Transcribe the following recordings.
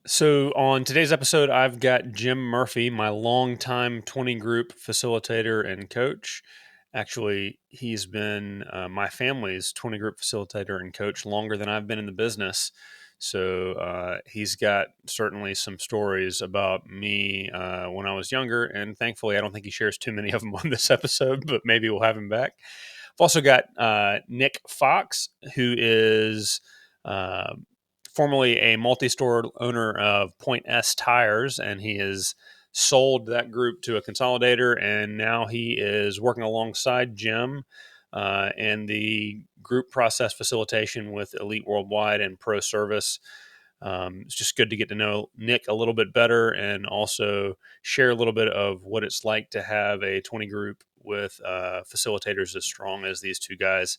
So on today's episode, I've got Jim Murphy, my longtime 20 group facilitator and coach. Actually, he's been my family's 20 group facilitator and coach longer than I've been in the business. So he's got certainly some stories about me when I was younger. And thankfully, I don't think he shares too many of them on this episode, but maybe we'll have him back. I've also got Nick Fox, who is formerly a multi-store owner of Point S Tires, and he has sold that group to a consolidator, and now he is working alongside Jim in the group process facilitation with Elite Worldwide and Pro Service. It's just good to get to know Nick a little bit better and also share a little bit of what it's like to have a 20 group with facilitators as strong as these two guys.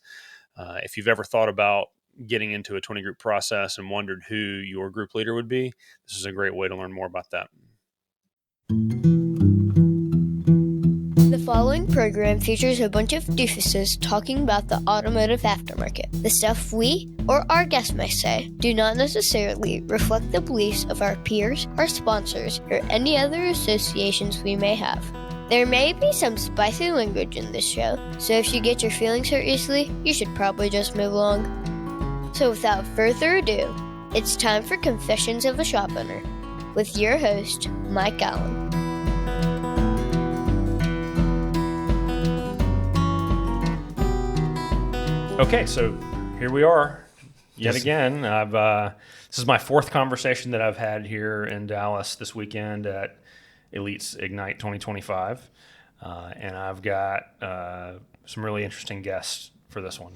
If you've ever thought about getting into a 20 group process and wondered who your group leader would be, this is a great way to learn more about that. The following program features a bunch of doofuses talking about the automotive aftermarket. The stuff we or our guests may say do not necessarily reflect the beliefs of our peers, our sponsors, or any other associations we may have. There may be some spicy language in this show, so if you get your feelings hurt easily, you should probably just move along. So without further ado, it's time for Confessions of a Shop Owner with your host, Mike Allen. Okay, so here we are yet again. This is my fourth conversation that I've had here in Dallas this weekend at Elite's Ignite 2025, and I've got some really interesting guests for this one.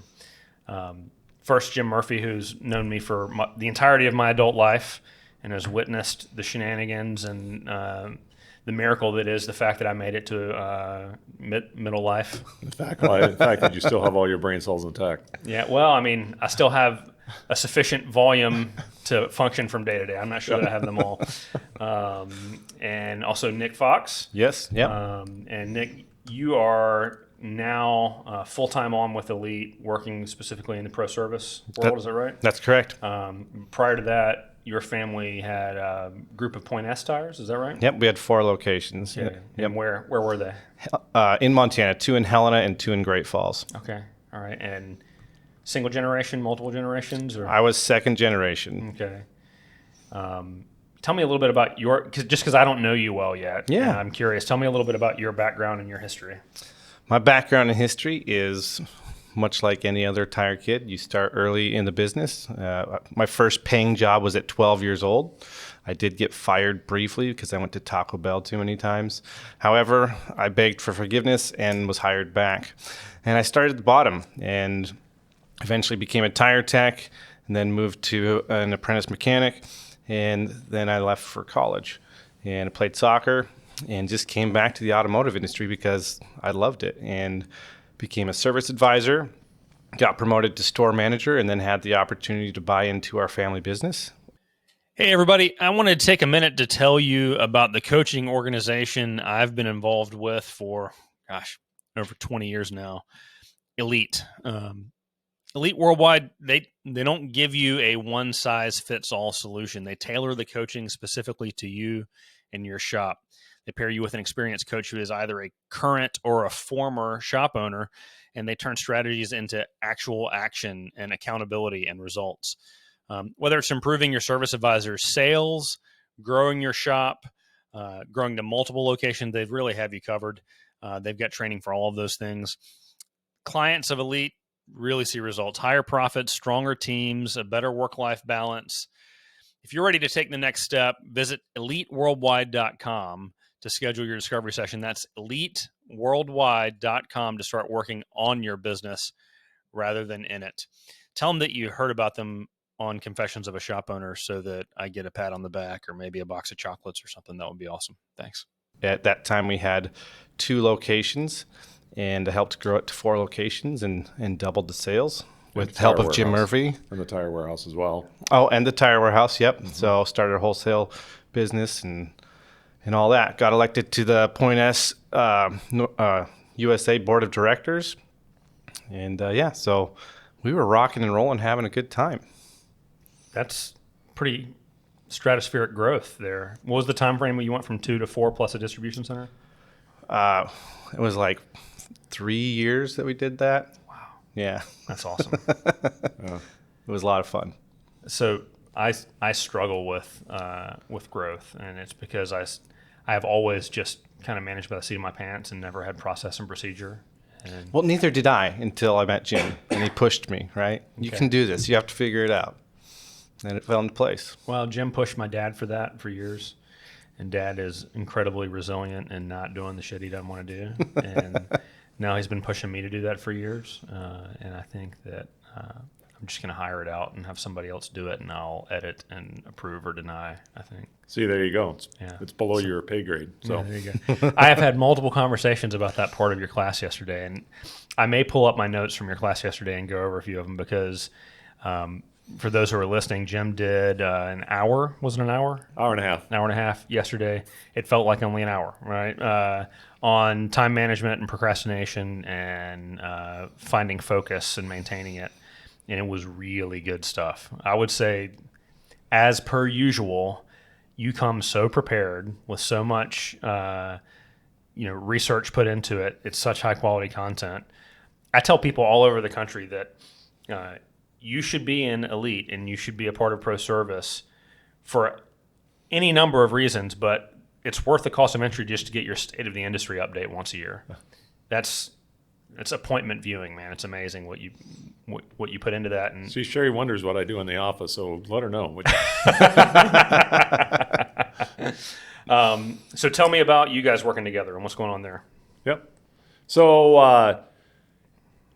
First, Jim Murphy, who's known me for the entirety of my adult life and has witnessed the shenanigans and the miracle that is the fact that I made it to middle life. The fact that you still have all your brain cells intact. Yeah, well, I mean, I still have a sufficient volume to function from day to day. I'm not sure that I have them all. And also Nick Fox. Yes, yep. And Nick, you are now full-time on with Elite, working specifically in the pro service world, is that right? That's correct. Prior to that, your family had a group of Point S tires, is that right? Yep, we had 4 locations. Okay. Yep. And where were they? In Montana, 2 in Helena and 2 in Great Falls. Okay, all right. And single generation, multiple generations? Or? I was second generation. Okay. Tell me a little bit about because I don't know you well yet. Yeah. I'm curious. Tell me a little bit about your background and your history. My background in history is much like any other tire kid. You start early in the business. My first paying job was at 12 years old. I did get fired briefly because I went to Taco Bell too many times. However, I begged for forgiveness and was hired back. And I started at the bottom and eventually became a tire tech and then moved to an apprentice mechanic. And then I left for college and I played soccer and just came back to the automotive industry because I loved it and became a service advisor, got promoted to store manager, and then had the opportunity to buy into our family business. Hey, everybody. I wanted to take a minute to tell you about the coaching organization I've been involved with for, over 20 years now, Elite. Elite Worldwide, they don't give you a one-size-fits-all solution. They tailor the coaching specifically to you and your shop. They pair you with an experienced coach who is either a current or a former shop owner, and they turn strategies into actual action and accountability and results. Whether it's improving your service advisor's sales, growing your shop, growing to multiple locations, they really have you covered. They've got training for all of those things. Clients of Elite really see results, higher profits, stronger teams, a better work-life balance. If you're ready to take the next step, visit eliteworldwide.com to schedule your discovery session. That's eliteworldwide.com to start working on your business rather than in it. Tell them that you heard about them on Confessions of a Shop Owner so that I get a pat on the back or maybe a box of chocolates or something. That would be awesome. Thanks. At that time, we had 2 locations, and I helped grow it to 4 locations and doubled the sales with the help of Jim Murphy. And the tire warehouse as well. Oh, and the tire warehouse, yep. Mm-hmm. So started a wholesale business and all that. Got elected to the Point S USA Board of Directors. And so we were rocking and rolling, having a good time. That's pretty stratospheric growth there. What was the time frame when you went from 2 to 4 plus a distribution center? It was like 3 years that we did that. Wow. Yeah. That's awesome. It was a lot of fun. So I struggle with growth, and it's because I have always just kind of managed by the seat of my pants and never had process and procedure. And Well, neither did I until I met Jim, and he pushed me, right? You can do this. You have to figure it out. And it fell into place. well, Jim pushed my dad for that for years, and Dad is incredibly resilient and not doing the shit he doesn't want to do. And now he's been pushing me to do that for years, and I think that I'm just going to hire it out and have somebody else do it, and I'll edit and approve or deny, I think. See, there you go. Yeah. It's below your pay grade. So Yeah, there you go. I have had multiple conversations about that part of your class yesterday, and I may pull up my notes from your class yesterday and go over a few of them because for those who are listening, Jim did an hour. Was it an hour? hour and a half. An hour and a half yesterday. It felt like only an hour, right? On time management and procrastination and finding focus and maintaining it. And it was really good stuff. I would say, as per usual, you come so prepared with so much research put into it. It's such high quality content. I tell people all over the country that you should be in Elite and you should be a part of Pro Service for any number of reasons, but it's worth the cost of entry just to get your state of the industry update once a year. It's appointment viewing, man. It's amazing what you put into that. And See, Sherry wonders what I do in the office, so let her know. So tell me about you guys working together and what's going on there. Yep. So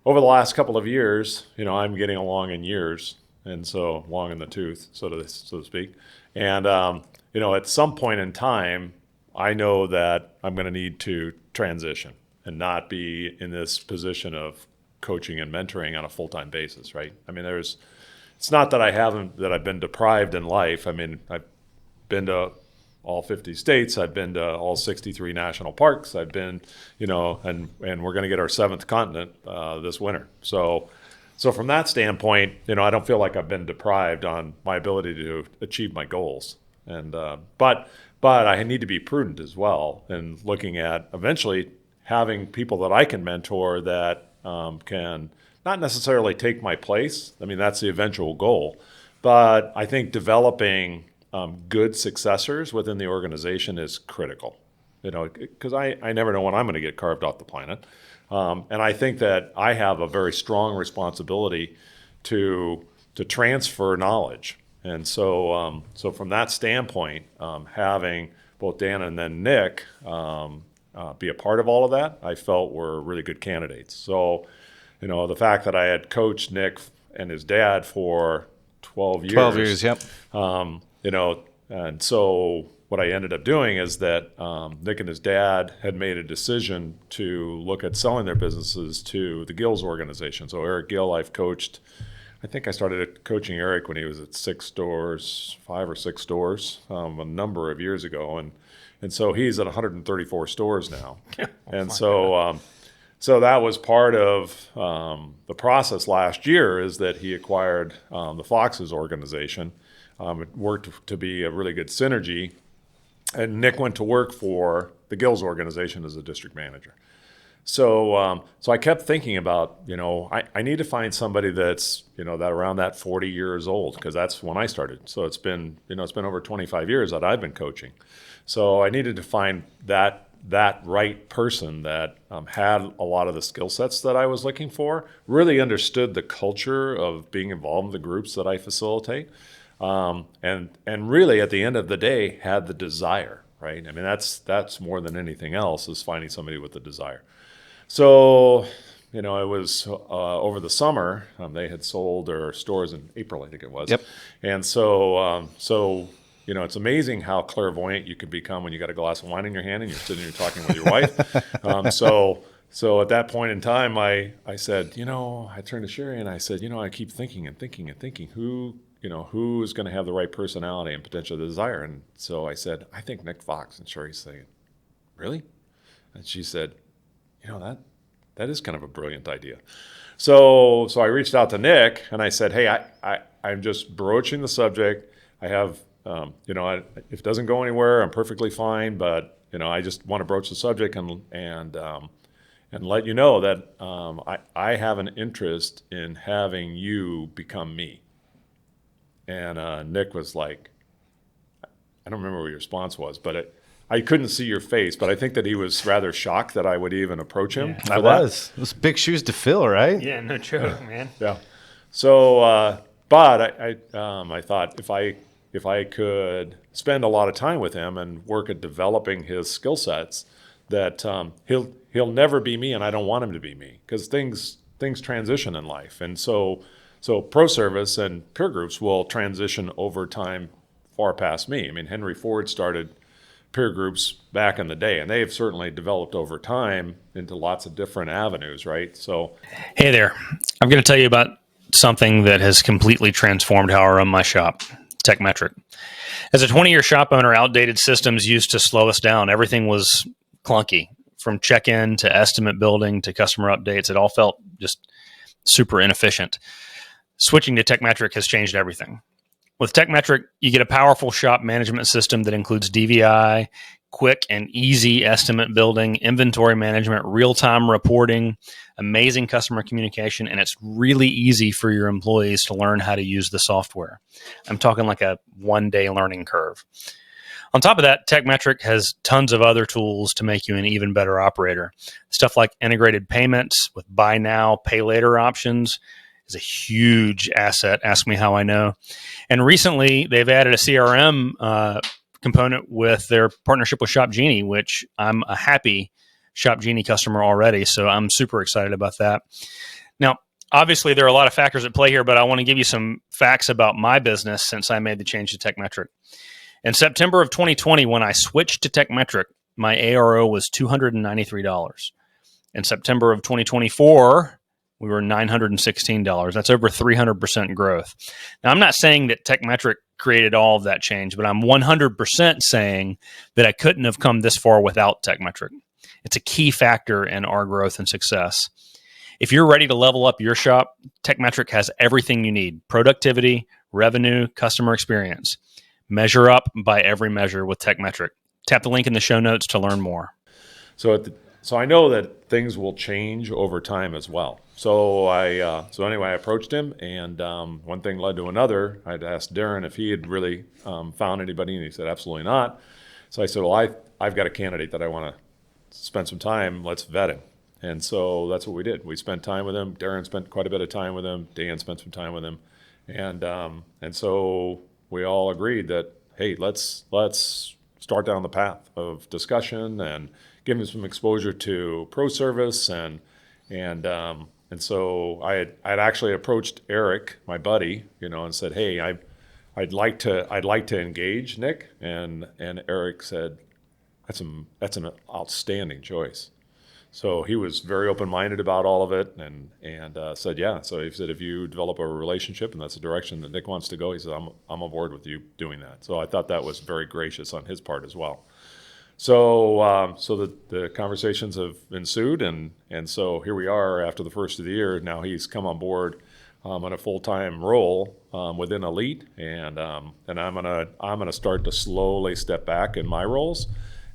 over the last couple of years, I'm getting along in years, and so long in the tooth, so to speak. And at some point in time, I know that I'm going to need to transition and not be in this position of coaching and mentoring on a full-time basis, right? I mean, it's not that I've been deprived in life. I mean, I've been to all 50 states. I've been to all 63 national parks. I've been, and we're going to get our 7th continent this winter. So from that standpoint, I don't feel like I've been deprived on my ability to achieve my goals. And but I need to be prudent as well, and looking at eventually having people that I can mentor that can not necessarily take my place. I mean, that's the eventual goal. But I think developing good successors within the organization is critical, because I never know when I'm going to get carved off the planet. And I think that I have a very strong responsibility to transfer knowledge. And so from that standpoint, having both Dan and then Nick be a part of all of that, I felt were really good candidates. So, the fact that I had coached Nick and his dad for 12 years. 12 years, yep. And so what I ended up doing is that Nick and his dad had made a decision to look at selling their businesses to the Gills organization. So Eric Gill, I've coached. I think I started coaching Eric when he was at 5 or 6 stores, a number of years ago, and so he's at 134 stores now. And so that was part of the process last year, is that he acquired the Foxes organization. It worked to be a really good synergy, and Nick went to work for the Gills organization as a district manager. So I kept thinking about, I need to find somebody that's, that around that 40 years old, because that's when I started. So it's been over 25 years that I've been coaching. So I needed to find that right person that had a lot of the skill sets that I was looking for, really understood the culture of being involved in the groups that I facilitate, and really at the end of the day had the desire, right? I mean, that's more than anything else, is finding somebody with the desire. So, it was over the summer. They had sold their stores in April, I think it was. Yep. And so it's amazing how clairvoyant you can become when you got a glass of wine in your hand and you're sitting here talking with your wife. So at that point in time, I said, I turned to Sherry and I said, I keep thinking and thinking and thinking who is going to have the right personality and potential desire. And so I said, I think Nick Fox. And Sherry's saying, really? And she said, that is kind of a brilliant idea. So I reached out to Nick and I said, hey, I'm just broaching the subject. I have if it doesn't go anywhere, I'm perfectly fine. But I just want to broach the subject and let you know that I have an interest in having you become me. And Nick was like, I don't remember what your response was, but I couldn't see your face, but I think that he was rather shocked that I would even approach him. Yeah, It was big shoes to fill, right? Yeah, no joke, man. Yeah. So, but I thought if I could spend a lot of time with him and work at developing his skill sets, that he'll never be me, and I don't want him to be me, because things transition in life, and so pro service and peer groups will transition over time far past me. I mean, Henry Ford started peer groups back in the day, and they've certainly developed over time into lots of different avenues, right? So, Hey there. I'm going to tell you about something that has completely transformed how I run my shop, TechMetric. As a 20-year shop owner, outdated systems used to slow us down. Everything was clunky, from check-in to estimate building to customer updates. It all felt just super inefficient. Switching to TechMetric has changed everything. With TechMetric, you get a powerful shop management system that includes DVI, quick and easy estimate building, inventory management, real-time reporting, amazing customer communication, and it's really easy for your employees to learn how to use the software. I'm talking like a one-day learning curve. On top of that, TechMetric has tons of other tools to make you an even better operator. Stuff like integrated payments with buy now, pay later options is a huge asset. Ask me how I know. And recently, they've added a CRM component with their partnership with Shop Genie, which I'm a happy Shop Genie customer already. So I'm super excited about that. Now, obviously, there are a lot of factors at play here, but I want to give you some facts about my business since I made the change to TechMetric. In September of 2020, when I switched to TechMetric, my ARO was $293. In September of 2024, we were $916. That's over 300% growth. Now, I'm not saying that TechMetric created all of that change, but I'm 100% saying that I couldn't have come this far without TechMetric. It's a key factor in our growth and success. If you're ready to level up your shop, TechMetric has everything you need: productivity, revenue, customer experience. Measure up by every measure with TechMetric. Tap the link in the show notes to learn more. So I know that things will change over time as well. So anyway, I approached him, and one thing led to another. I'd asked Darren if he had really found anybody, and he said absolutely not. So I said, well, I've got a candidate that I want to spend some time. Let's vet him. And so that's what we did. We spent time with him. Darren spent quite a bit of time with him. Dan spent some time with him, and so we all agreed that, hey, let's start down the path of discussion and give him some exposure to pro service, and so I'd actually approached Eric, my buddy, and said, hey, I'd like to engage Nick, and Eric said, that's an outstanding choice. So he was very open-minded about all of it, and said, yeah. So he said, if you develop a relationship and that's the direction that Nick wants to go, he said, I'm on board with you doing that. So I thought that was very gracious on his part as well. So the conversations have ensued, and so here we are after the first of the year. Now he's come on board in a full-time role within Elite, and I'm gonna start to slowly step back in my roles,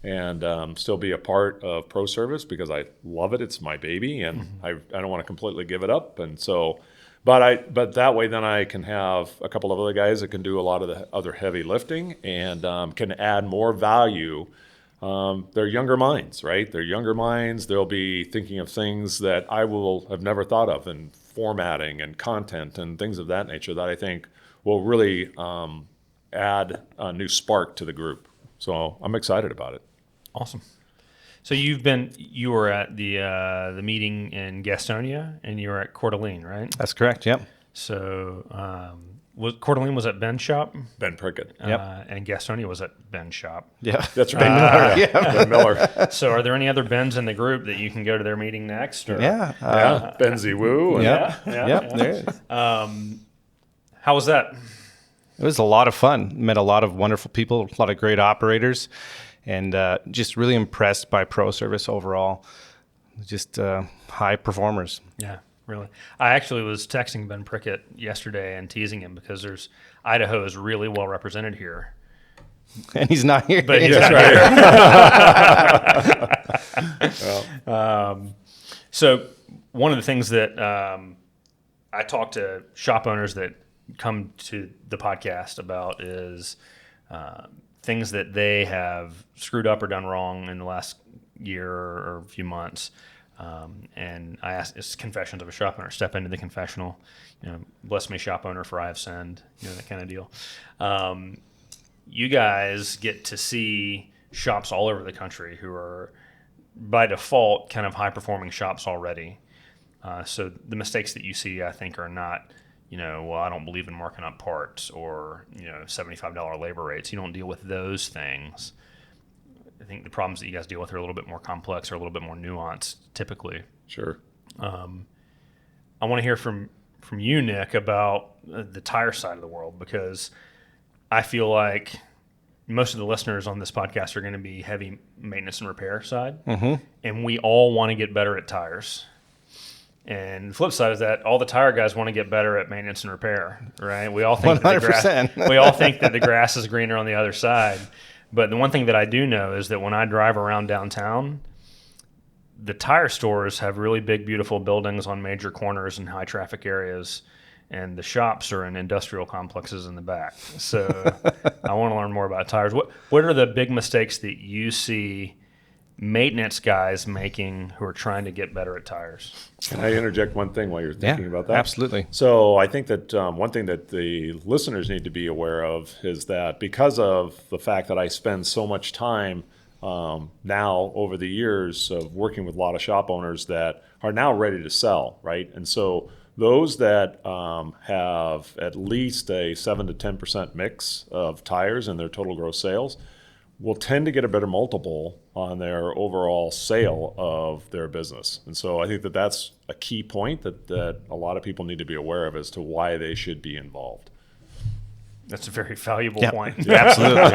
and still be a part of pro service because I love it. It's my baby, and I don't want to completely give it up. And so, but that way then I can have a couple of other guys that can do a lot of the other heavy lifting and can add more value. They're younger minds, right? They're younger minds. They'll be thinking of things that I will have never thought of, and formatting and content and things of that nature that I think will really add a new spark to the group. So I'm excited about it. Awesome. So you were at the meeting in Gastonia, and you were at Coeur d'Alene, right? That's correct. Yep. So Coeur d'Alene was at Ben's shop? Ben Prickett. Yep. And Gastonia was at Ben's shop. Yeah. That's right. Ben Miller. So are there any other Bens in the group that you can go to their meeting next? Or? Yeah. Ben Ziwu. Yeah. There it is. How was that? It was a lot of fun. Met a lot of wonderful people, a lot of great operators, and just really impressed by pro service overall. Just high performers. Yeah, really. I actually was texting Ben Prickett yesterday and teasing him because Idaho is really well represented here. And he's not here. But he's That's not here. So one of the things that I talk to shop owners that come to the podcast about is things that they have screwed up or done wrong in the last year or a few months. And I ask, it's confessions of a shop owner. Step into the confessional, bless me, shop owner, for I have sinned, that kind of deal. You guys get to see shops all over the country who are, by default, kind of high-performing shops already. So the mistakes that you see, I think, are not, well, I don't believe in marking up parts or, $75 labor rates. You don't deal with those things. I think the problems that you guys deal with are a little bit more complex or a little bit more nuanced, typically. Sure. I want to hear from you, Nick, about the tire side of the world, because I feel like most of the listeners on this podcast are going to be heavy maintenance and repair side, and we all want to get better at tires. And the flip side is that all the tire guys want to get better at maintenance and repair, right? We all think 100%. we all think that the grass is greener on the other side. But the one thing that I do know is that when I drive around downtown, the tire stores have really big, beautiful buildings on major corners and high traffic areas, and the shops are in industrial complexes in the back. So I want to learn more about tires. What are the big mistakes that you see maintenance guys making who are trying to get better at tires? Can I interject one thing while you're thinking about that? Absolutely. So I think that one thing that the listeners need to be aware of is that because of the fact that I spend so much time now over the years of working with a lot of shop owners that are now ready to sell, right? And so those that have at least a 7 to 10% mix of tires in their total gross sales will tend to get a better multiple on their overall sale of their business. And so I think that that's a key point that a lot of people need to be aware of as to why they should be involved. That's a very valuable point. Absolutely.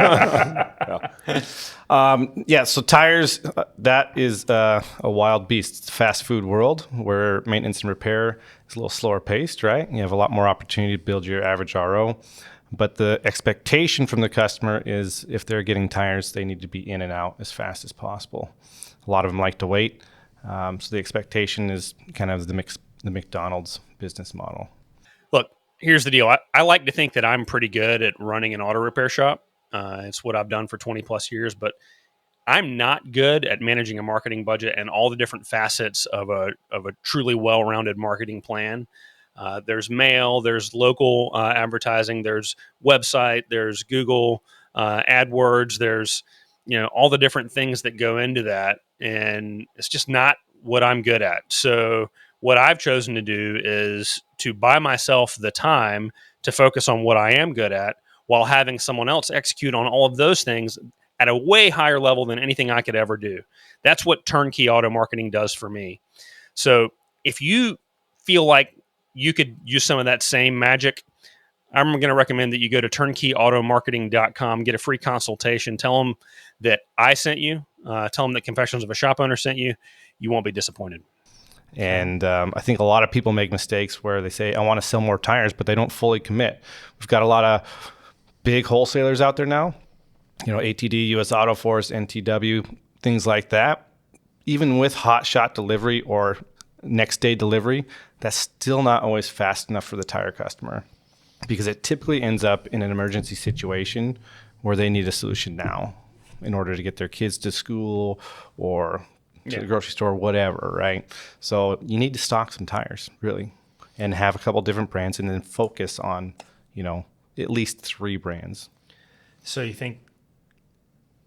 So tires, that is a wild beast. It's a fast food world where maintenance and repair is a little slower paced, right? You have a lot more opportunity to build your average RO. But the expectation from the customer is if they're getting tires, they need to be in and out as fast as possible. A lot of them like to wait. So the expectation is kind of the McDonald's business model. Look, here's the deal. I like to think that I'm pretty good at running an auto repair shop. It's what I've done for 20 plus years, but I'm not good at managing a marketing budget and all the different facets of a truly well-rounded marketing plan. There's mail, there's local advertising, there's website, there's Google AdWords, there's all the different things that go into that, and it's just not what I'm good at. So what I've chosen to do is to buy myself the time to focus on what I am good at while having someone else execute on all of those things at a way higher level than anything I could ever do. That's what turnkey auto marketing does for me. So if you feel like you could use some of that same magic, I'm going to recommend that you go to turnkeyautomarketing.com, get a free consultation, tell them that I sent you, tell them that Confessions of a Shop Owner sent you. You won't be disappointed. And I think a lot of people make mistakes where they say, I want to sell more tires, but they don't fully commit. We've got a lot of big wholesalers out there now, ATD, US Auto Force, NTW, things like that. Even with hot shot delivery or next day delivery, that's still not always fast enough for the tire customer because it typically ends up in an emergency situation where they need a solution now in order to get their kids to school or to the grocery store, whatever, right? So you need to stock some tires, really, and have a couple different brands and then focus on, at least 3 brands. So you think,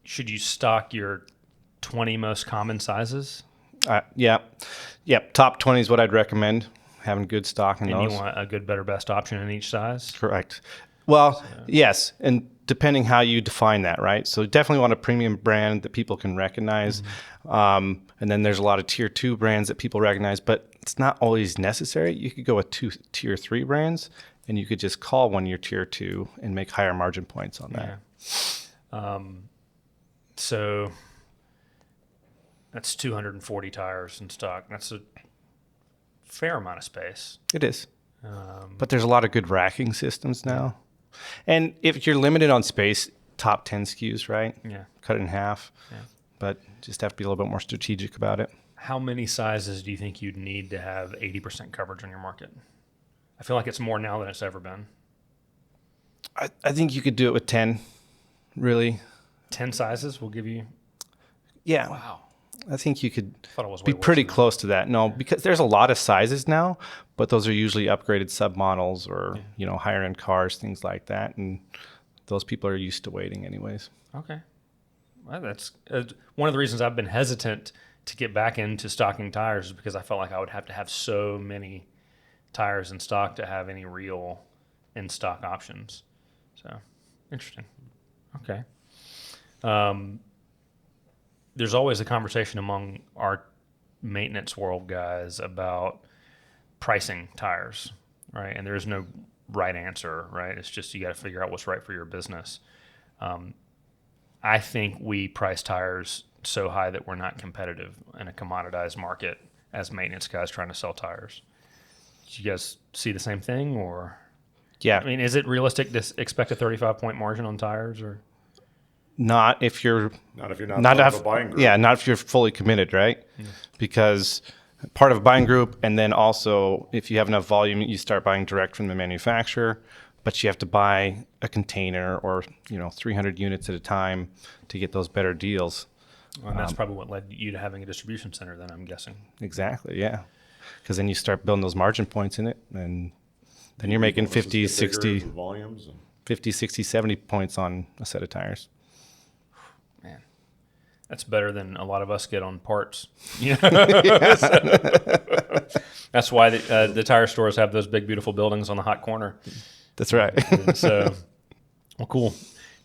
should you stock your 20 most common sizes? Yeah. Top 20 is what I'd recommend, having good stock in those. And you want a good, better, best option in each size? Correct. Well, yes, and depending how you define that, right? So definitely want a premium brand that people can recognize. And then there's a lot of tier 2 brands that people recognize, but it's not always necessary. You could go with 2 tier 3 brands, and you could just call one your tier 2 and make higher margin points on that. Yeah. So that's 240 tires in stock. That's a fair amount of space. It is. But there's a lot of good racking systems now. And if you're limited on space, top 10 SKUs, right? Yeah. Cut it in half. Yeah. But just have to be a little bit more strategic about it. How many sizes do you think you'd need to have 80% coverage on your market? I feel like it's more now than it's ever been. I think you could do it with 10, really. 10 sizes will give you... Yeah. Wow. I think you could Thought it was way be worse pretty than that. close to that. No, because there's a lot of sizes now, but those are usually upgraded submodels or, higher end cars, things like that. And those people are used to waiting anyways. Okay. Well, that's one of the reasons I've been hesitant to get back into stocking tires is because I felt like I would have to have so many tires in stock to have any real in-stock options. So, interesting. Okay. There's always a conversation among our maintenance world guys about pricing tires, right? And there's no right answer, right? It's just you got to figure out what's right for your business. I think we price tires so high that we're not competitive in a commoditized market as maintenance guys trying to sell tires. Do you guys see the same thing, or? Yeah. I mean, is it realistic to expect a 35-point margin on tires, or? Not if you're Not if you're not part of a buying group. Yeah, not if you're fully committed, right? Because part of a buying group, and then also if you have enough volume, you start buying direct from the manufacturer, but you have to buy a container or 300 units at a time to get those better deals. Well, and that's probably what led you to having a distribution center, then, I'm guessing. Exactly, yeah. Because then you start building those margin points in it, and then you're making Businesses 50, get 60, bigger, volumes. 50, 60, 70 points on a set of tires. Man, that's better than a lot of us get on parts. That's why the tire stores have those big, beautiful buildings on the hot corner. That's right. So, well, cool.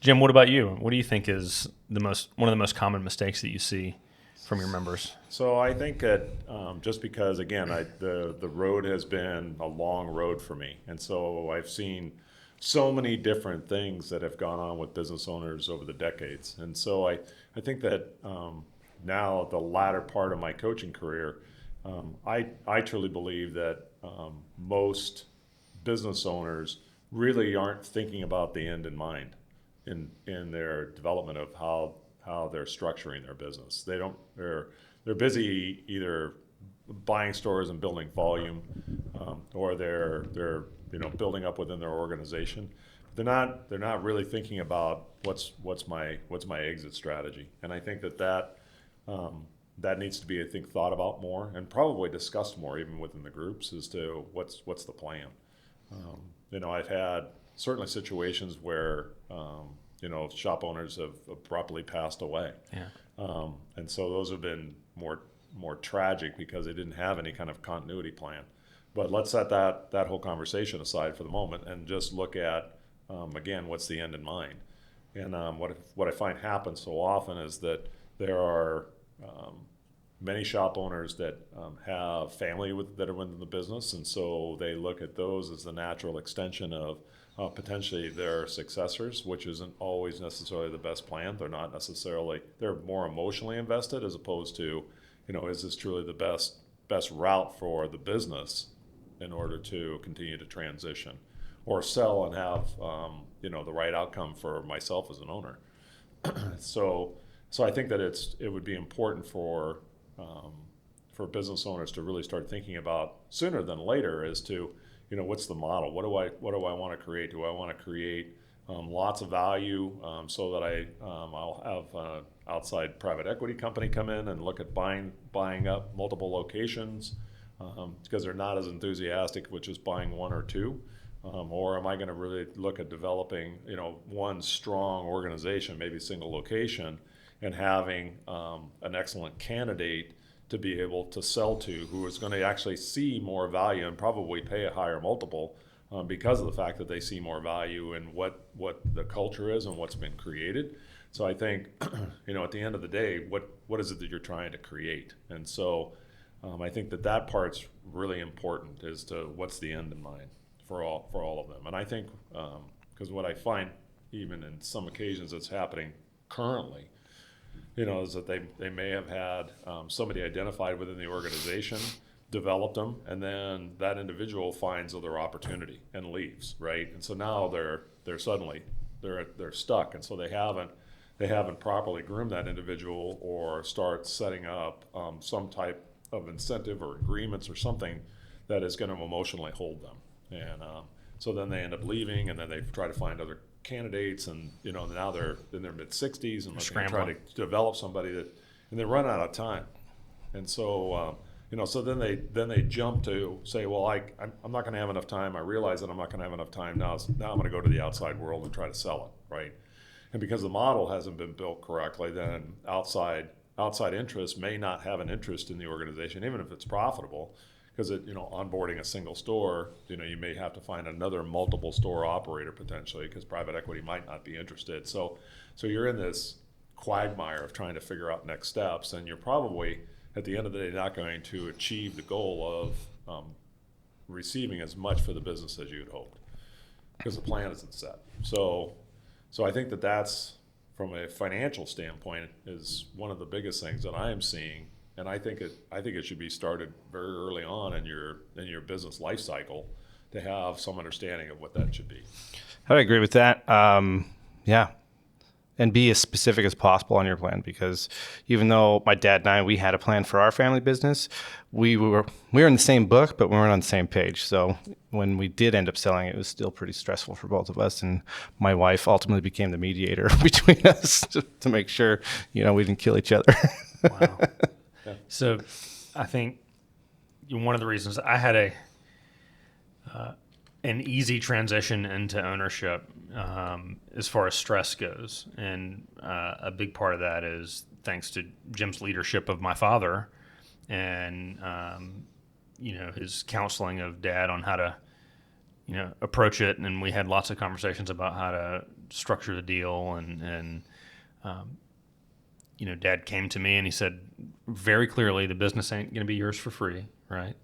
Jim, what about you? What do you think is one of the most common mistakes that you see from your members? So I think that just because, again, the road has been a long road for me. And so I've seen so many different things that have gone on with business owners over the decades. And so I think that now the latter part of my coaching career, I truly believe that most business owners really aren't thinking about the end in mind in their development of how they're structuring their business. They're busy either buying stores and building volume, or they're building up within their organization. They're not really thinking about what's my exit strategy. And I think that needs to be, I think, thought about more and probably discussed more even within the groups as to what's the plan. I've had certainly situations where shop owners have abruptly passed away. Yeah. And so those have been more tragic because they didn't have any kind of continuity plan. But let's set that whole conversation aside for the moment and just look at, again, what's the end in mind. And what I find happens so often is that there are many shop owners that have family that are within the business, and so they look at those as the natural extension of potentially their successors, which isn't always necessarily the best plan. They're more emotionally invested as opposed to, is this truly the best route for the business in order to continue to transition or sell and have the right outcome for myself as an owner. So I think that it would be important for business owners to really start thinking about sooner than later as to, what's the model? What do I want to create? Do I want to create lots of value so that I'll have an outside private equity company come in and look at buying up multiple locations because they're not as enthusiastic with just buying one or two? Or am I going to really look at developing, one strong organization, maybe a single location, and having an excellent candidate to be able to sell to who is going to actually see more value and probably pay a higher multiple because of the fact that they see more value in what the culture is and what's been created. So I think, at the end of the day, what is it that you're trying to create? And so I think that part's really important as to what's the end in mind for all of them. And I think, because what I find even in some occasions that's happening currently, is that they may have had somebody identified within the organization, developed them, and then that individual finds other opportunity and leaves, right? And so now they're suddenly they're stuck, and so they haven't properly groomed that individual or start setting up some type of incentive or agreements or something that is going to emotionally hold them. And so then they end up leaving, and then they try to find other candidates, and now they're in their mid 60s and looking to try to develop somebody and they run out of time. And so so then they jump to say, well, I'm not going to have enough time. I realize that I'm not going to have enough time now. Now I'm going to go to the outside world and try to sell it, right? And because the model hasn't been built correctly, then outside interests may not have an interest in the organization, even if it's profitable, because onboarding a single store, you may have to find another multiple store operator potentially, because private equity might not be interested. So you're in this quagmire of trying to figure out next steps, and you're probably at the end of the day not going to achieve the goal of receiving as much for the business as you had hoped, because the plan isn't set. So I think that's, from a financial standpoint, is one of the biggest things that I am seeing, and I think it should be started very early on in your business life cycle to have some understanding of what that should be. I would agree with that. Yeah. And be as specific as possible on your plan, because even though my dad and I, we had a plan for our family business, we were in the same book, but we weren't on the same page. So when we did end up selling, it was still pretty stressful for both of us. And my wife ultimately became the mediator between us to make sure, we didn't kill each other. Wow. Yeah. So I think one of the reasons I had an easy transition into ownership as far as stress goes. And a big part of that is thanks to Jim's leadership of my father and, his counseling of Dad on how to, approach it. And we had lots of conversations about how to structure the deal. And Dad came to me and he said very clearly, the business ain't going to be yours for free, right?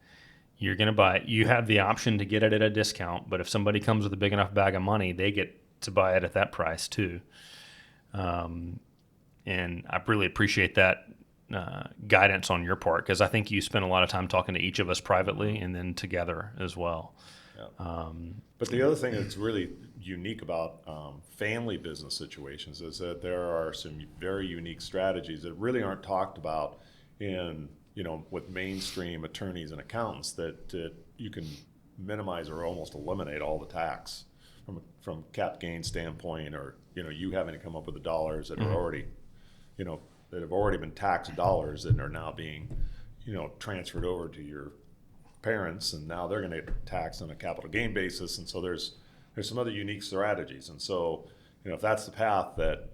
You're going to buy it. You have the option to get it at a discount, but if somebody comes with a big enough bag of money, they get to buy it at that price too. And I really appreciate that guidance on your part, because I think you spent a lot of time talking to each of us privately and then together as well. Yeah. But the other thing that's really unique about family business situations is that there are some very unique strategies that really aren't talked about in with mainstream attorneys and accountants, that you can minimize or almost eliminate all the tax from cap gain standpoint, or you having to come up with the dollars that are already that have already been taxed dollars and are now being transferred over to your parents, and now they're going to get taxed on a capital gain basis. And so there's some other unique strategies. And so if that's the path that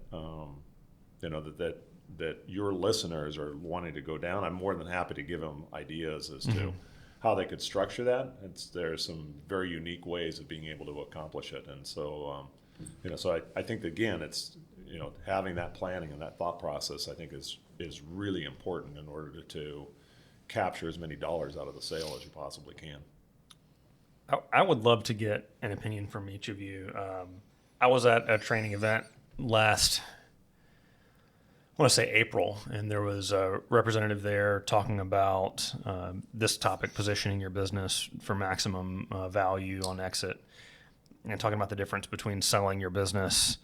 that your listeners are wanting to go down, I'm more than happy to give them ideas as to how they could structure that. There's some very unique ways of being able to accomplish it. And so, so I think that, again, it's, having that planning and that thought process, I think is really important in order to capture as many dollars out of the sale as you possibly can. I would love to get an opinion from each of you. I was at a training event last, I want to say April, and there was a representative there talking about this topic, positioning your business for maximum value on exit, and talking about the difference between selling your business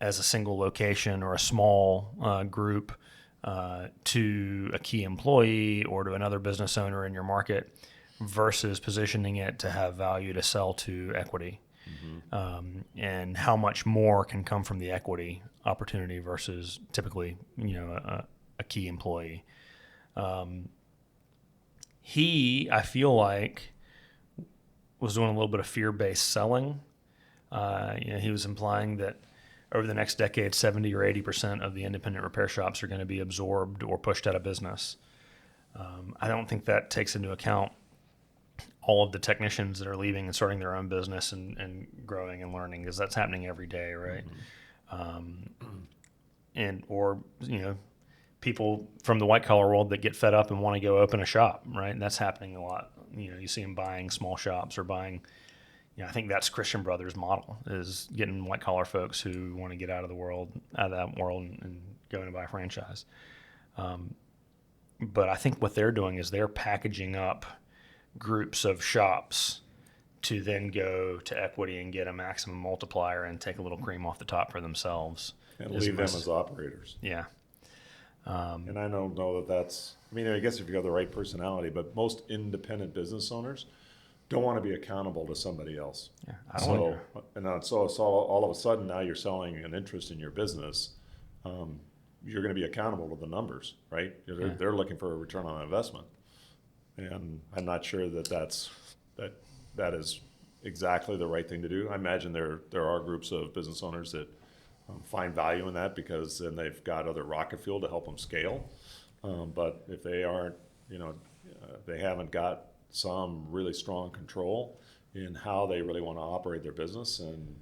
as a single location or a small group to a key employee or to another business owner in your market versus positioning it to have value to sell to equity. And how much more can come from the equity opportunity versus typically, a key employee. He, I feel like, was doing a little bit of fear-based selling. He was implying that over the next decade, 70 or 80% of the independent repair shops are going to be absorbed or pushed out of business. I don't think that takes into account all of the technicians that are leaving and starting their own business and growing and learning, because that's happening every day, right? Or people from the white collar world that get fed up and want to go open a shop, right? And that's happening a lot. You see them buying small shops or buying, I think that's Christian Brothers' model, is getting white collar folks who want to get out of that world and go and buy a franchise. But I think what they're doing is they're packaging up groups of shops to then go to equity and get a maximum multiplier and take a little cream off the top for themselves. And leave them as operators. Yeah. And I don't know that that's, I mean, I guess if you have the right personality, but most independent business owners don't want to be accountable to somebody else. Yeah, I don't wonder. So all of a sudden now you're selling an interest in your business. You're going to be accountable to the numbers, right? They're looking for a return on investment. And I'm not sure that is exactly the right thing to do. I imagine there are groups of business owners that find value in that because then they've got other rocket fuel to help them scale. But if they aren't, they haven't got some really strong control in how they really want to operate their business and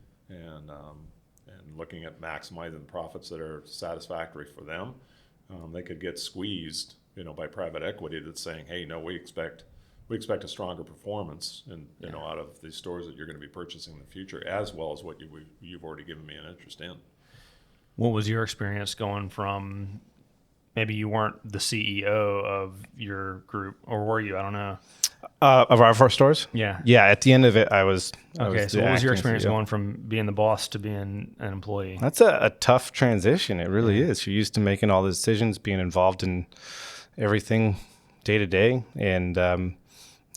looking at maximizing profits that are satisfactory for them, they could get squeezed, by private equity that's saying, hey, no, we expect a stronger performance out of the stores that you're going to be purchasing in the future, as well as what you've already given me an interest in. What was your experience going from, maybe you weren't the CEO of your group, or were you? I don't know. Of our 4 stores? Yeah. Yeah, at the end of it, I was Okay, so what was your experience CEO. going from being the boss to being an employee? That's a tough transition. It really is. You're used to making all the decisions, being involved in everything day to day, and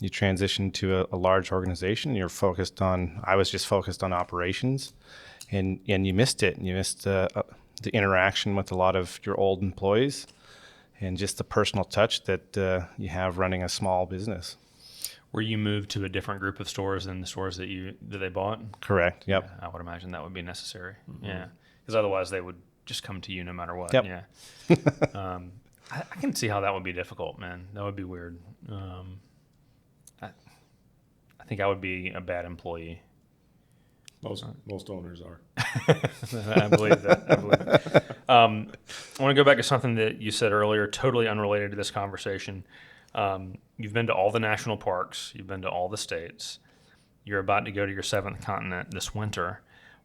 you transition to a large organization. I was just focused on operations, and you missed it. You missed the interaction with a lot of your old employees and just the personal touch that you have running a small business. Were you moved to a different group of stores than the stores that they bought? Correct. Yep. Yeah, I would imagine that would be necessary. Mm-hmm. Yeah, because otherwise they would just come to you no matter what. Yep. Yeah. I can see how that would be difficult, man. That would be weird. I think I would be a bad employee. Most owners are. I believe that. I want to go back to something that you said earlier, totally unrelated to this conversation. You've been to all the national parks. You've been to all the states. You're about to go to your 7th continent this winter.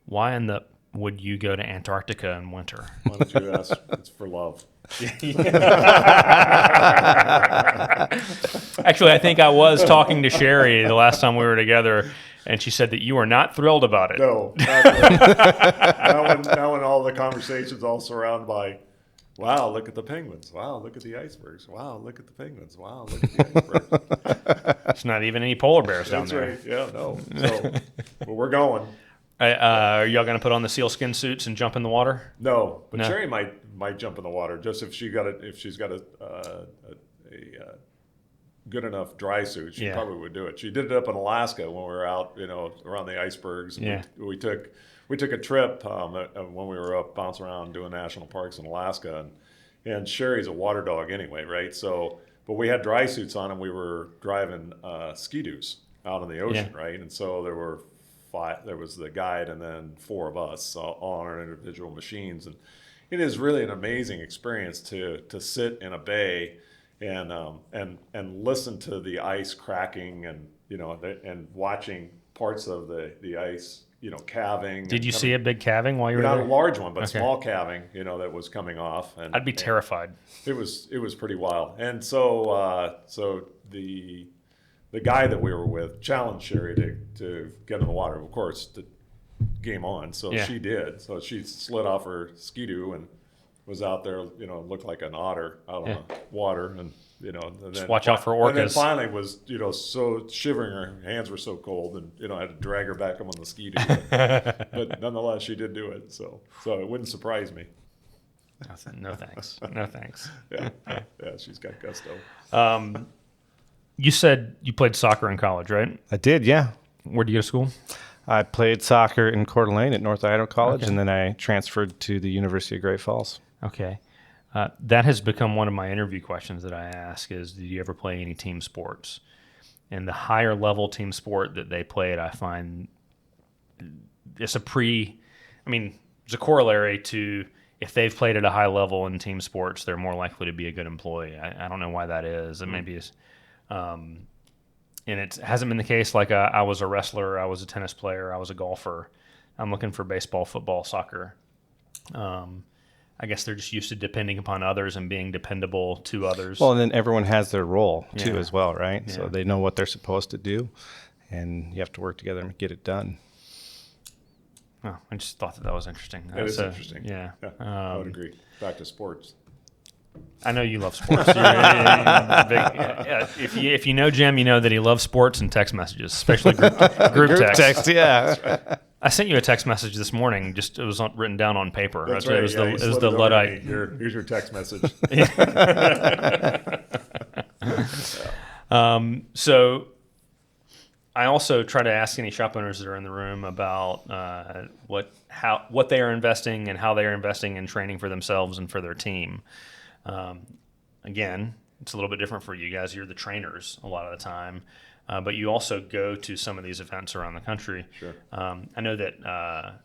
Why would you go to Antarctica in winter? Why don't you ask? It's for love. Actually, I think I was talking to Sherry the last time we were together, and she said that you were not thrilled about it. No. Now when all the conversations all surrounded by, wow, look at the penguins. Wow, look at the icebergs. Wow, look at the penguins. Wow, look at the icebergs. There's not even any polar bears down That's there. right. Yeah, no. So, but we're going. Are y'all going to put on the sealskin suits and jump in the water? No, but No. Sherry might jump in the water just if she's got a good enough dry suit. She probably would do it. She did it up in Alaska when we were out, around the icebergs. And Yeah. we took a trip when we were up bouncing around doing national parks in Alaska, and Sherry's a water dog anyway, right? So, but we had dry suits on and we were driving ski-doos out in the ocean, right? And so there were 5. There was the guide and then 4 of us all on our individual machines, and it is really an amazing experience to sit in a bay and listen to the ice cracking and and watching parts of the ice calving. Did you see a big calving while you were Not there? a large one, but Okay. small calving that was coming off. And I'd be terrified. It was pretty wild. And so the guy that we were with challenged Sherry to get in the water. Of course, the game on. So she did. So she slid off her ski-doo and was out there, looked like an otter out on the water, and and Just then watch out for orcas. And then finally was so shivering, her hands were so cold, and I had to drag her back up on the ski-doo. But nonetheless, she did do it. So it wouldn't surprise me. I said, no thanks. No thanks. Yeah, she's got gusto. You said you played soccer in college, right? I did, yeah. Where'd you go to school? I played soccer in Coeur d'Alene at North Idaho College, and then I transferred to the University of Great Falls. Okay. That has become one of my interview questions that I ask is, did you ever play any team sports? And the higher level team sport that they played, I find it's a corollary to if they've played at a high level in team sports, they're more likely to be a good employee. I don't know why that is. And maybe it's, and it hasn't been the case. Like I was a wrestler, I was a tennis player, I was a golfer. I'm looking for baseball, football, soccer. I guess they're just used to depending upon others and being dependable to others. Well, and then everyone has their role too Yeah. as well, right? Yeah. So they know what they're supposed to do. and you have to work together and get it done. Oh, I just thought that was interesting. It is interesting. Yeah. I would agree. Back to sports. I know you love sports. If you know Jim, you know that he loves sports and text messages, especially group text. Yeah. I sent you a text message this morning. Just it was written down on paper. That's right. It was the Luddite. Here's your text message. So I also try to ask any shop owners that are in the room about what they are investing and how they are investing in training for themselves and for their team. Again, it's a little bit different for you guys. You're the trainers a lot of the time, but you also go to some of these events around the country. Sure. I know that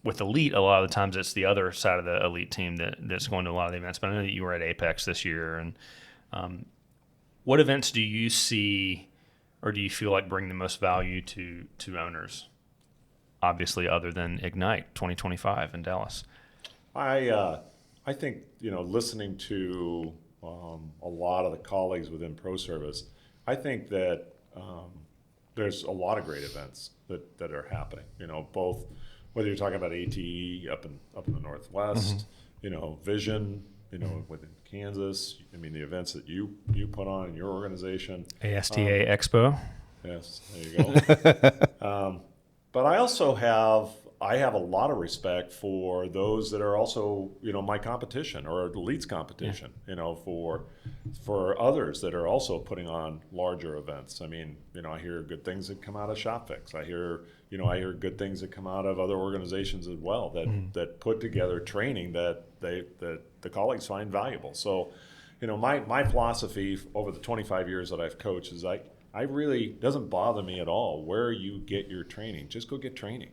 with Elite, a lot of the times it's the other side of the Elite team that's going to a lot of the events. But I know that you were at Apex this year. And what events do you see or do you feel like bring the most value to owners? Obviously, other than Ignite 2025 in Dallas. I think listening to a lot of the colleagues within Pro Service, I think that there's a lot of great events that are happening. Both whether you're talking about ATE up in the Northwest, Vision, within Kansas. I mean, the events that you put on in your organization. ASTA Expo. Yes, there you go. But I also have a lot of respect for those that are also, my competition or the Elite's competition, for others that are also putting on larger events. I mean, I hear good things that come out of ShopFix. I hear good things that come out of other organizations as well that put together training that the colleagues find valuable. So, my philosophy over the 25 years that I've coached is I really doesn't bother me at all where you get your training. Just go get training.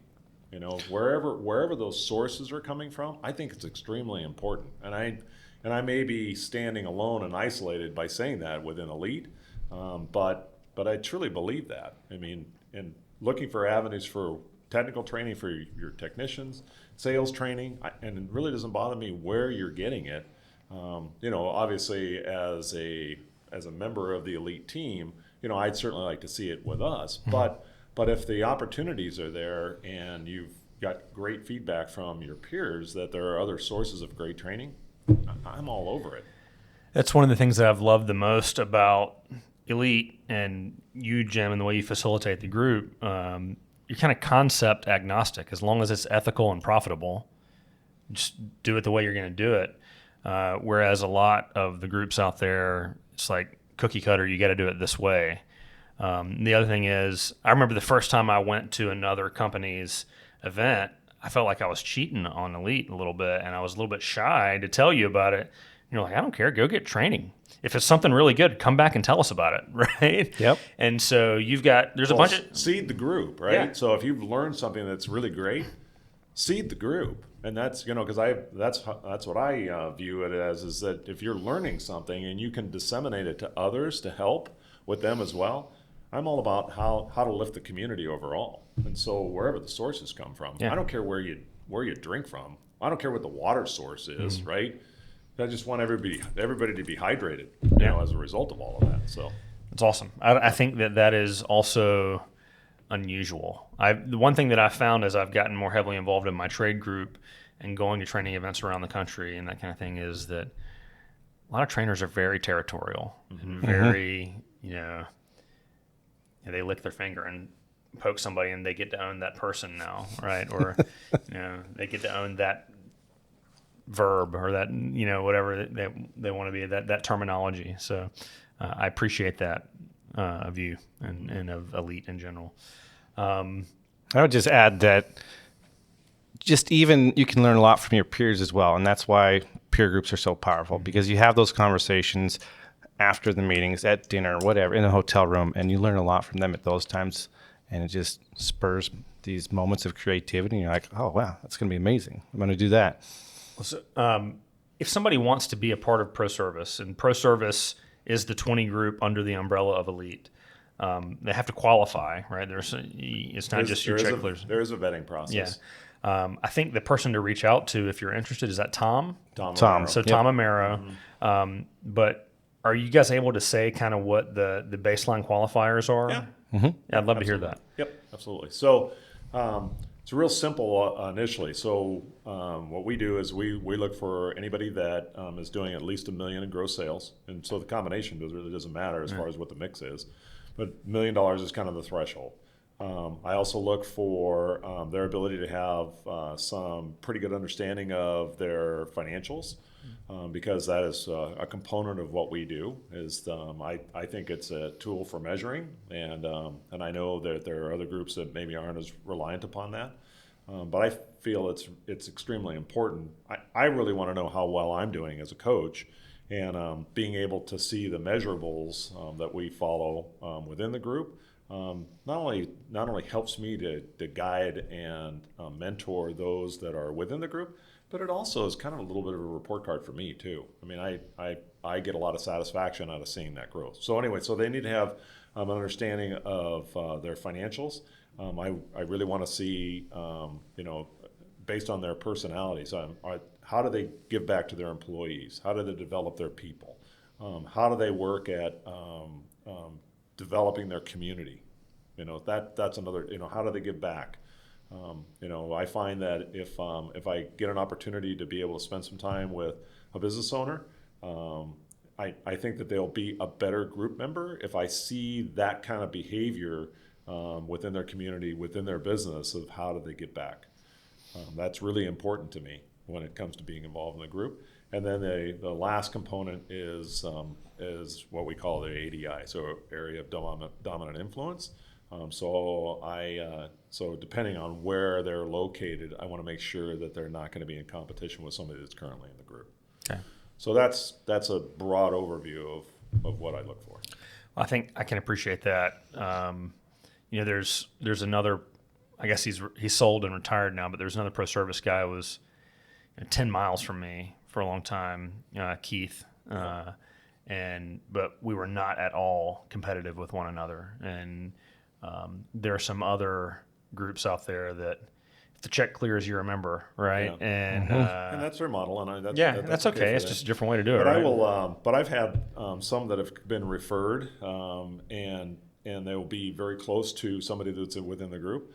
Wherever those sources are coming from, I think it's extremely important. And I may be standing alone and isolated by saying that within Elite, but I truly believe that. I mean, and looking for avenues for technical training for your technicians, sales training, and it really doesn't bother me where you're getting it. Obviously as a member of the Elite team, I'd certainly like to see it with us, but if the opportunities are there and you've got great feedback from your peers that there are other sources of great training, I'm all over it. That's one of the things that I've loved the most about Elite and you, Jim, and the way you facilitate the group. You're kind of concept agnostic. As long as it's ethical and profitable, just do it the way you're going to do it. Whereas a lot of the groups out there, it's like cookie cutter, you got to do it this way. The other thing is, I remember the first time I went to another company's event, I felt like I was cheating on Elite a little bit, and I was a little bit shy to tell you about it. You're like, I don't care, go get training. If it's something really good, come back and tell us about it, right? Yep. And so there's a bunch of... Seed the group, right? Yeah. So if you've learned something that's really great, seed the group. And that's, because that's what I view it as, is that if you're learning something and you can disseminate it to others to help with them as well, I'm all about how to lift the community overall. And so wherever the sources come from, I don't care where you drink from. I don't care what the water source is, right? I just want everybody to be hydrated, as a result of all of that. So it's awesome. I think that is also unusual. The one thing that I found as I've gotten more heavily involved in my trade group and going to training events around the country and that kind of thing is that a lot of trainers are very territorial and very, they lick their finger and poke somebody and they get to own that person now, right? Or, they get to own that verb or that, whatever they want to be, that terminology. So I appreciate that of you and of Elite in general. I would just add that just even you can learn a lot from your peers as well. And that's why peer groups are so powerful, because you have those conversations after the meetings, at dinner, whatever, in a hotel room, and you learn a lot from them at those times. And it just spurs these moments of creativity. And you're like, oh, wow, that's going to be amazing. I'm going to do that. So, if somebody wants to be a part of Pro Service, and Pro Service is the 20 group under the umbrella of Elite, they have to qualify, right? It's not just your checklist. There is a vetting process. Yeah. I think the person to reach out to, if you're interested, is that Tom? Tom. So Tom Amaro. But are you guys able to say kind of what the baseline qualifiers are? Yeah, I'd love to hear that. Yep, absolutely. So it's real simple initially. So what we do is we look for anybody that is doing at least $1 million in gross sales, and so the combination really doesn't matter as far as what the mix is, but $1 million is kind of the threshold. I also look for their ability to have some pretty good understanding of their financials, because that is a component of what we do. Is I think it's a tool for measuring, and I know that there are other groups that maybe aren't as reliant upon that, but I feel it's extremely important. I really want to know how well I'm doing as a coach, and being able to see the measurables that we follow within the group. Not only helps me to guide and mentor those that are within the group, but it also is kind of a little bit of a report card for me too. I mean, I get a lot of satisfaction out of seeing that growth. So anyway, so they need to have an understanding of their financials. I really want to see, based on their personalities, how do they give back to their employees? How do they develop their people? How do they work at developing their community? That's another, how do they give back? I find that if I get an opportunity to be able to spend some time with a business owner, I think that they'll be a better group member if I see that kind of behavior within their community, within their business, of how do they get back. That's really important to me when it comes to being involved in the group. And then the last component is what we call the ADI, so area of dominant influence. So depending on where they're located, I want to make sure that they're not going to be in competition with somebody that's currently in the group. Okay. So that's a broad overview of what I look for. Well, I think I can appreciate that. There's another, I guess he's sold and retired now, but there's another pro service guy who was 10 miles from me for a long time, Keith. But we were not at all competitive with one another. And there are some other groups out there that if the check clears, you're a member, right? Yeah. And and that's their model, and that's okay. It's just a different way to do it. But right? I will. But I've had some that have been referred, and they will be very close to somebody that's within the group.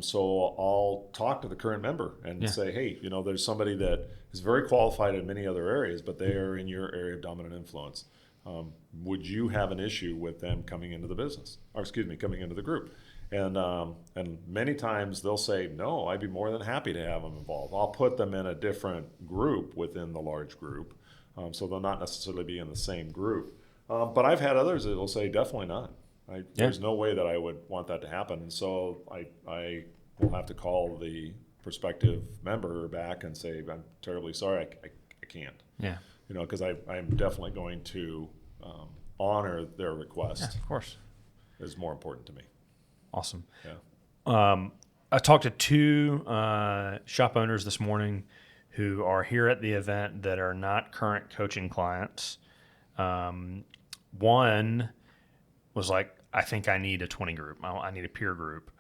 So I'll talk to the current member and say, hey, there's somebody that is very qualified in many other areas, but they are in your area of dominant influence. Would you have an issue with them coming into the business, coming into the group? And many times they'll say, no, I'd be more than happy to have them involved. I'll put them in a different group within the large group, so they'll not necessarily be in the same group. But I've had others that will say, definitely not. There's no way that I would want that to happen. And so I will have to call the prospective member back and say, I'm terribly sorry, I can't. Yeah. Because I'm definitely going to honor their request. Yeah, of course. Is more important to me. Awesome. Yeah. I talked to two shop owners this morning who are here at the event that are not current coaching clients. One was like, I think I need a 20 group. I need a peer group.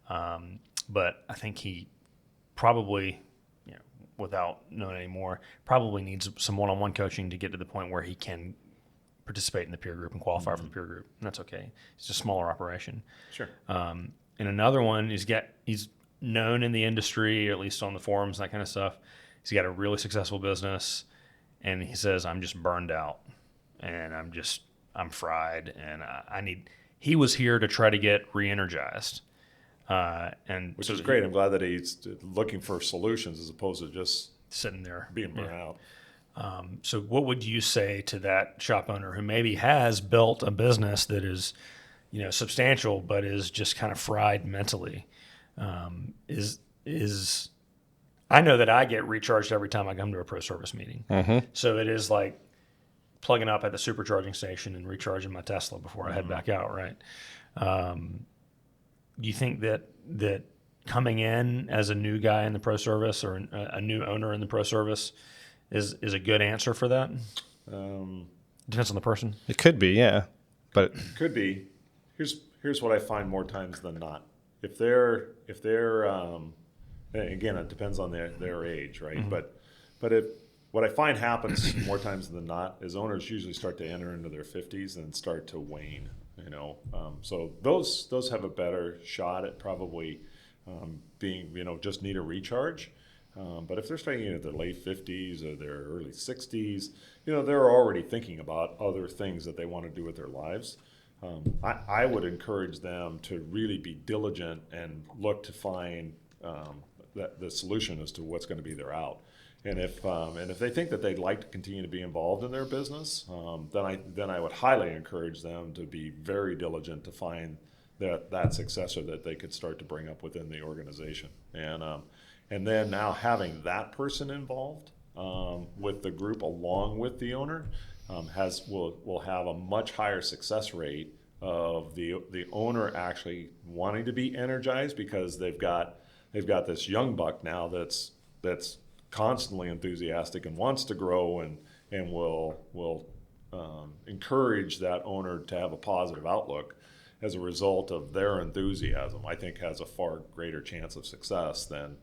But I think he probably, without knowing any more, probably needs some one-on-one coaching to get to the point where he can participate in the peer group and qualify for the peer group. And that's okay. It's a smaller operation. Sure. And another one, he's known in the industry, or at least on the forums, that kind of stuff. He's got a really successful business, and he says, I'm just burned out, and I'm fried, and he was here to try to get re-energized. Which is great. I'm glad that he's looking for solutions as opposed to just sitting there being burned out. So what would you say to that shop owner who maybe has built a business that is, substantial, but is just kind of fried mentally? I know that I get recharged every time I come to a pro service meeting. Mm-hmm. So it is like plugging up at the supercharging station and recharging my Tesla before I head back out, right? Do you think that coming in as a new guy in the pro service or a new owner in the pro service is a good answer for that? Depends on the person. It could be, yeah, but could be. Here's what I find more times than not. If they're again, it depends on their age, right? Mm-hmm. But what I find happens more times than not is owners usually start to enter into their 50s and start to wane. So those have a better shot at probably being, just need a recharge. But if they're starting at their late 50s or their early 60s, they're already thinking about other things that they want to do with their lives. I would encourage them to really be diligent and look to find the solution as to what's going to be their out. And if they think that they'd like to continue to be involved in their business, then I would highly encourage them to be very diligent to find that successor that they could start to bring up within the organization. And then now having that person involved with the group along with the owner will have a much higher success rate of the owner actually wanting to be energized because they've got this young buck now that's constantly enthusiastic and wants to grow and will encourage that owner to have a positive outlook as a result of their enthusiasm. I think has a far greater chance of success than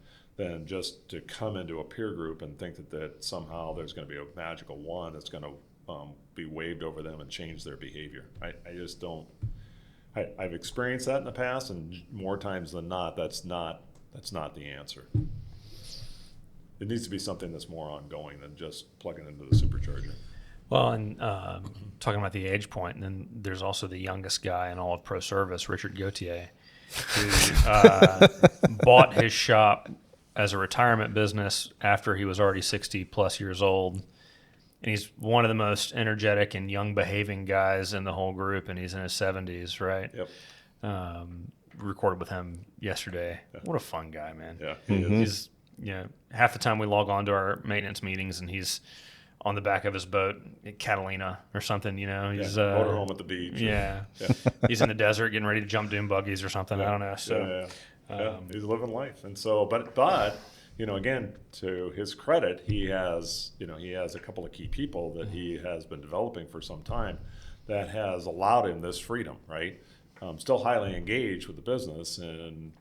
just to come into a peer group and think that somehow there's going to be a magical wand that's going to be waved over them and change their behavior. I just don't. I've experienced that in the past, and more times than not, that's not the answer. It needs to be something that's more ongoing than just plugging into the supercharger. Well, and talking about the age point, and then there's also the youngest guy in all of pro service, Richard Gauthier, who bought his shop as a retirement business after he was already 60 plus years old. And he's one of the most energetic and young behaving guys in the whole group, and he's in his 70s, right? Yep. Recorded with him yesterday. Yeah. What a fun guy, man. Yeah, he's half the time we log on to our maintenance meetings and he's on the back of his boat at Catalina or something, He's motorhome at the beach. Yeah. He's in the desert getting ready to jump dune buggies or something. Yeah. I don't know. So he's living life. And so but again, to his credit, he has a couple of key people that he has been developing for some time that has allowed him this freedom, right? Still highly engaged with the business and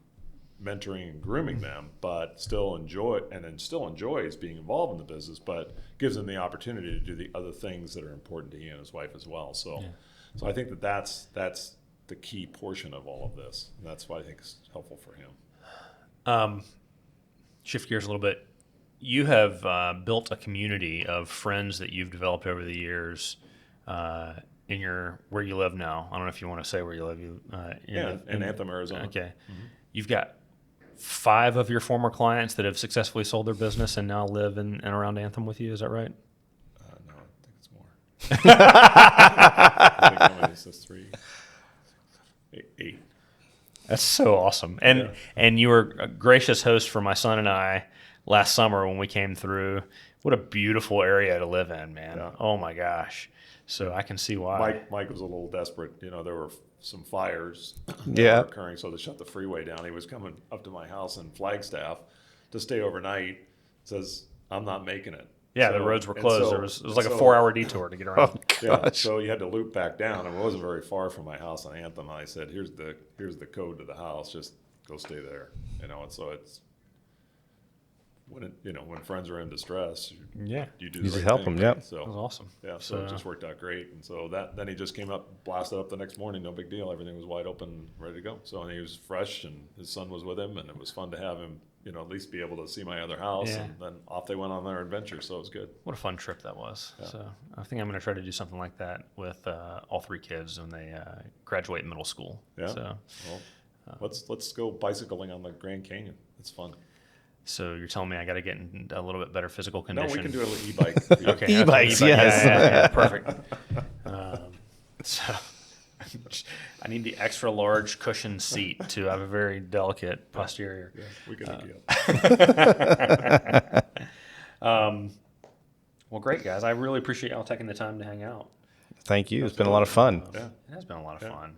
mentoring and grooming them, but still enjoys being involved in the business, but gives him the opportunity to do the other things that are important to he and his wife as well. So I think that's the key portion of all of this. And that's why I think is helpful for him. Shift gears a little bit. You have built a community of friends that you've developed over the years in where you live now. I don't know if you want to say where you live. In Anthem, Arizona. Okay. Mm-hmm. You've got 5 of your former clients that have successfully sold their business and now live in and around Anthem with you. Is that right? No, I think it's more. I think how many is this? 3, 8. That's so awesome. And you were a gracious host for my son and I last summer when we came through. What a beautiful area to live in, man. Yeah. Oh my gosh. So I can see why. Mike was a little desperate. There were some fires were occurring, so they shut the freeway down. He was coming up to my house in Flagstaff to stay overnight. Says, I'm not making it. Yeah, the roads were closed. It was like a 4-hour detour to get around. Oh, gosh. So you had to loop back down, and it wasn't very far from my house on Anthem. I said, here's the code to the house. Just go stay there. And so it's when friends are in distress, you do the right help thing. them. Yeah, so that was awesome. Yeah, so it just worked out great. And so then he just came up, blasted up the next morning, no big deal. Everything was wide open, ready to go. So and he was fresh, and his son was with him, and it was fun to have him, at least be able to see my other house. Yeah. And then off they went on their adventure. So it was good. What a fun trip that was. Yeah. So I think I'm going to try to do something like that with all 3 kids when they graduate middle school. Yeah. So let's go bicycling on the Grand Canyon. It's fun. So you're telling me I got to get in a little bit better physical condition? No, we can do an e-bike. Okay, e-bikes, yes. Yeah, perfect. So I need the extra large cushion seat to have a very delicate posterior. Yeah, we can hook you up. Well, great, guys. I really appreciate y'all taking the time to hang out. Thank you. It's been a lot of fun. Yeah. It has been a lot of fun.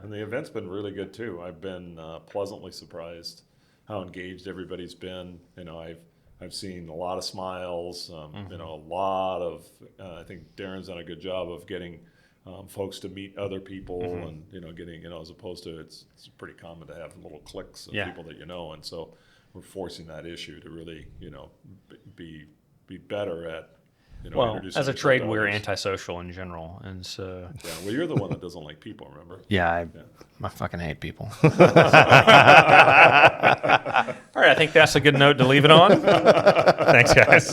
And the event's been really good, too. I've been pleasantly surprised how engaged everybody's been. I've seen a lot of smiles, a lot of, I think Darren's done a good job of getting folks to meet other people and, getting, as opposed to it's pretty common to have little cliques of people that and so we're forcing that issue to really, be better at Well, introducing as a yourself trade, to we're others. antisocial in general, and so Yeah, well, you're the one that doesn't like people, remember? I fucking hate people. All right, I think that's a good note to leave it on. Thanks, guys.